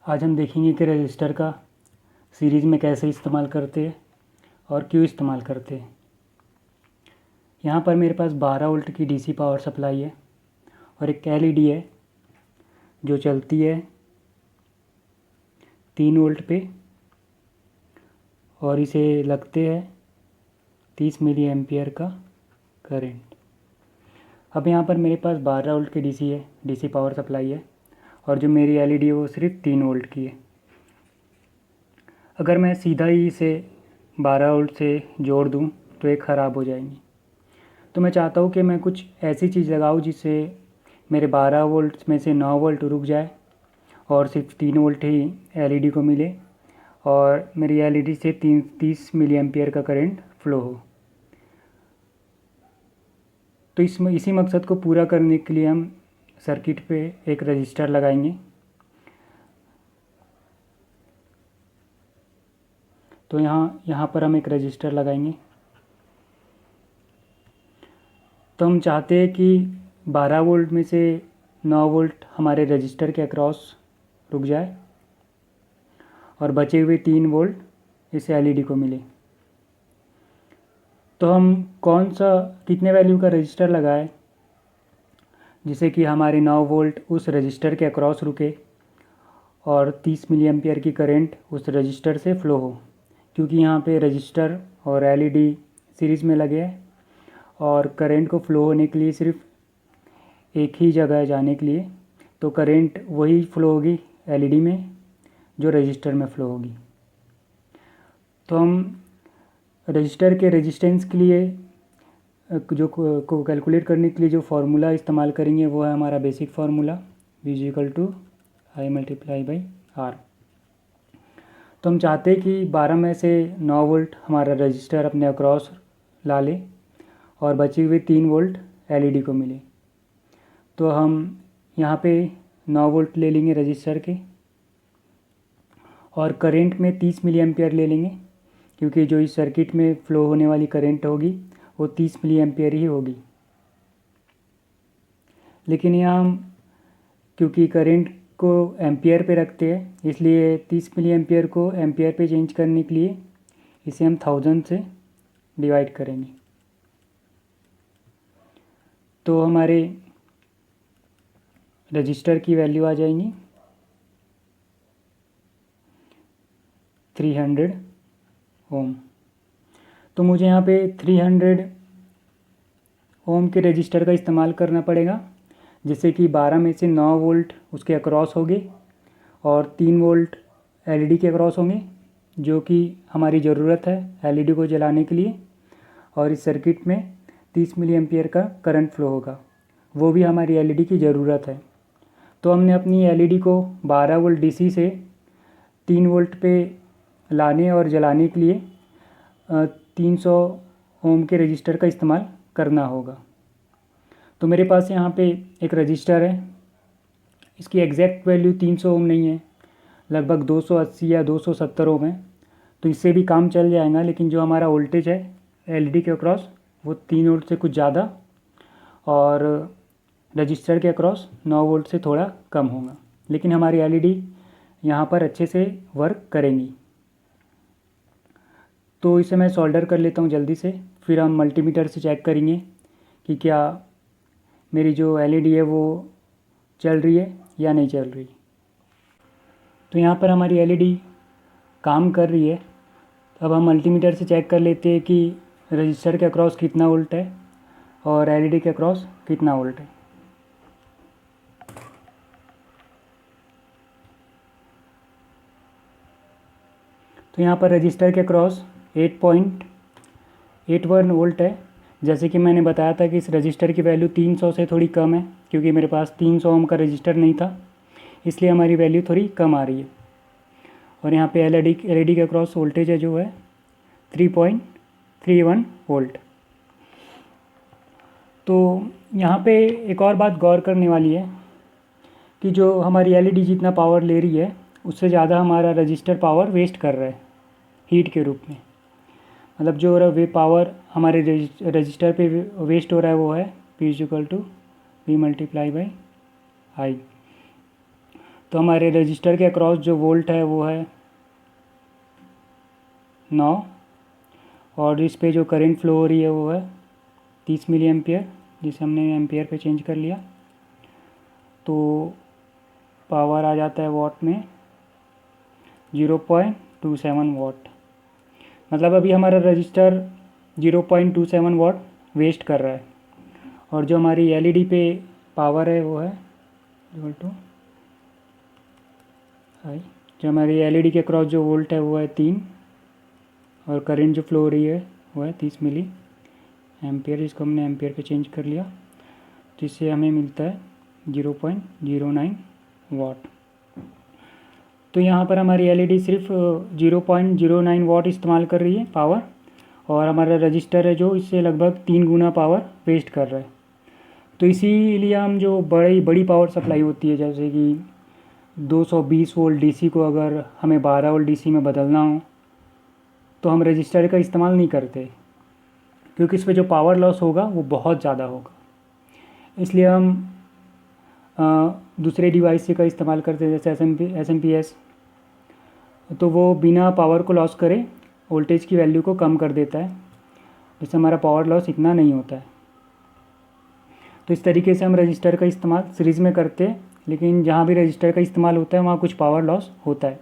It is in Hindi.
आज हम देखेंगे कि रजिस्टर का सीरीज़ में कैसे इस्तेमाल करते हैं और क्यों इस्तेमाल करते हैं। यहाँ पर मेरे पास 12 वोल्ट की डीसी पावर सप्लाई है और एक एलईडी है जो चलती है 3 वोल्ट पे और इसे लगते हैं 30 मिली एम्पियर का करंट। अब यहाँ पर मेरे पास 12 वोल्ट की डीसी पावर सप्लाई है और जो मेरी एलईडी है वो सिर्फ 3 वोल्ट की है। अगर मैं सीधा ही इसे 12 वोल्ट से जोड़ दूं तो ये ख़राब हो जाएंगी। तो मैं चाहता हूँ कि मैं कुछ ऐसी चीज़ लगाऊँ जिससे मेरे 12 वोल्ट में से 9 वोल्ट रुक जाए और सिर्फ 3 वोल्ट ही एलईडी को मिले और मेरी एलईडी से 30 मिली एम्पियर का करंट फ्लो हो। तो इसी मकसद को पूरा करने के लिए हम सर्किट पे एक रजिस्टर लगाएंगे। तो यहाँ पर हम एक रजिस्टर लगाएंगे। तो हम चाहते हैं कि 12 वोल्ट में से 9 वोल्ट हमारे रजिस्टर के अक्रॉस रुक जाए और बचे हुए 3 वोल्ट इस एलईडी को मिले। तो हम कितने वैल्यू का रजिस्टर लगाए जिससे कि हमारे 9 वोल्ट उस रजिस्टर के अक्रॉस रुके और 30 मिली एम्पियर की करंट उस रजिस्टर से फ़्लो हो, क्योंकि यहाँ पे रजिस्टर और एलईडी सीरीज़ में लगे हैं और करंट को फ़्लो होने के लिए सिर्फ एक ही जगह जाने के लिए, तो करंट वही फ़्लो होगी एलईडी में जो रजिस्टर में फ़्लो होगी। तो हम रजिस्टर के रेजिस्टेंस के लिए जो को कैलकुलेट करने के लिए जो फार्मूला इस्तेमाल करेंगे वो है हमारा बेसिक फार्मूला V=I×R। तो हम चाहते हैं कि 12 में से 9 वोल्ट हमारा रजिस्टर अपने अक्रॉस ला ले और बचे हुए 3 वोल्ट एलईडी को मिले। तो हम यहाँ पे 9 वोल्ट ले लेंगे रजिस्टर के और करंट में 30 मिली एम्पियर ले लेंगे, क्योंकि जो इस सर्किट में फ़्लो होने वाली करंट होगी वो 30 मिली एम्पियर ही होगी। लेकिन यहाँ हम क्योंकि करंट को एम्पियर पे रखते हैं, इसलिए 30 मिली एम्पियर को एम्पियर पे चेंज करने के लिए इसे हम 1000 से डिवाइड करेंगे। तो हमारे रजिस्टर की वैल्यू आ जाएंगी 300 ओम। तो मुझे यहाँ पे 300 ओम के रजिस्टर का इस्तेमाल करना पड़ेगा, जिससे कि 12 में से 9 वोल्ट उसके अक्रॉस होंगे और 3 वोल्ट एलईडी के अक्रॉस होंगे, जो कि हमारी ज़रूरत है एलईडी को जलाने के लिए। और इस सर्किट में 30 मिली एम्पियर का करंट फ्लो होगा, वो भी हमारी एलईडी की ज़रूरत है। तो हमने अपनी एलईडी को 12 वोल्ट डीसी से 3 वोल्ट पे लाने और जलाने के लिए 300 ओम के रजिस्टर का इस्तेमाल करना होगा। तो मेरे पास यहाँ पे एक रजिस्टर है, इसकी एग्जैक्ट वैल्यू 300 ओम नहीं है, लगभग 280 या 270 ओम है। तो इससे भी काम चल जाएगा, लेकिन जो हमारा वोल्टेज है एलईडी के अक्रॉस वो 3 वोल्ट से कुछ ज़्यादा और रजिस्टर के अक्रॉस 9 वोल्ट से थोड़ा कम होगा। लेकिन हमारी एलईडी यहाँ पर अच्छे से वर्क करेंगी। तो इसे मैं सोल्डर कर लेता हूँ जल्दी से, फिर हम मल्टीमीटर से चेक करेंगे कि क्या मेरी जो एलईडी है वो चल रही है या नहीं चल रही। तो यहाँ पर हमारी एलईडी काम कर रही है। अब हम मल्टीमीटर से चेक कर लेते हैं कि रजिस्टर के अक्रॉस कितना वोल्ट है और एलईडी के अक्रॉस कितना वोल्ट है। तो यहाँ पर रजिस्टर के अक्रॉस 8.81 वोल्ट है। जैसे कि मैंने बताया था कि इस रजिस्टर की वैल्यू 300 से थोड़ी कम है, क्योंकि मेरे पास 300 ओम का रजिस्टर नहीं था, इसलिए हमारी वैल्यू थोड़ी कम आ रही है। और यहाँ पे एलईडी के अक्रॉस वोल्टेज है जो है 3.31 वोल्ट। तो यहाँ पे एक और बात गौर करने वाली है कि जो हमारी एलईडी जितना पावर ले रही है उससे ज़्यादा हमारा रजिस्टर पावर वेस्ट कर रहा है हीट के रूप में। मतलब जो वे पावर हमारे रजिस्टर पे वेस्ट हो रहा है वो है P = V × I। तो हमारे रजिस्टर के अक्रॉस जो वोल्ट है वो है 9, और इस पे जो करंट फ्लो हो रही है वो है 30 मिली एम्पियर, जिसे हमने एम्पियर पे चेंज कर लिया। तो पावर आ जाता है वॉट में 0.27 वाट। मतलब अभी हमारा रजिस्टर 0.27 वाट वेस्ट कर रहा है, और जो हमारी एलईडी पे पावर है वो है इक्वल टू आई, जो हमारी एलईडी के क्रॉस जो वोल्ट है वो है 3, और करंट जो फ्लो हो रही है वो है 30 मिली एम्पियर। इसको हमने एम्पियर पे चेंज कर लिया, जिससे हमें मिलता है 0.09 वाट। तो यहाँ पर हमारी एलईडी सिर्फ 0.09 वाट इस्तेमाल कर रही है पावर, और हमारा रजिस्टर है जो इससे लगभग 3 गुना पावर वेस्ट कर रहा है। तो इसीलिए हम जो बड़ी पावर सप्लाई होती है, जैसे कि 220 वोल्ट डीसी को अगर हमें 12 वोल्ट डीसी में बदलना हो, तो हम रजिस्टर का इस्तेमाल नहीं करते, क्योंकि इस पर जो पावर लॉस होगा वो बहुत ज़्यादा होगा। इसलिए हम दूसरे डिवाइस का इस्तेमाल करते हैं, जैसे एसएमपीएस। तो वो बिना पावर को लॉस करे वोल्टेज की वैल्यू को कम कर देता है, जिससे हमारा पावर लॉस इतना नहीं होता है। तो इस तरीके से हम रजिस्टर का इस्तेमाल सीरीज़ में करते हैं, लेकिन जहाँ भी रजिस्टर का इस्तेमाल होता है वहाँ कुछ पावर लॉस होता है।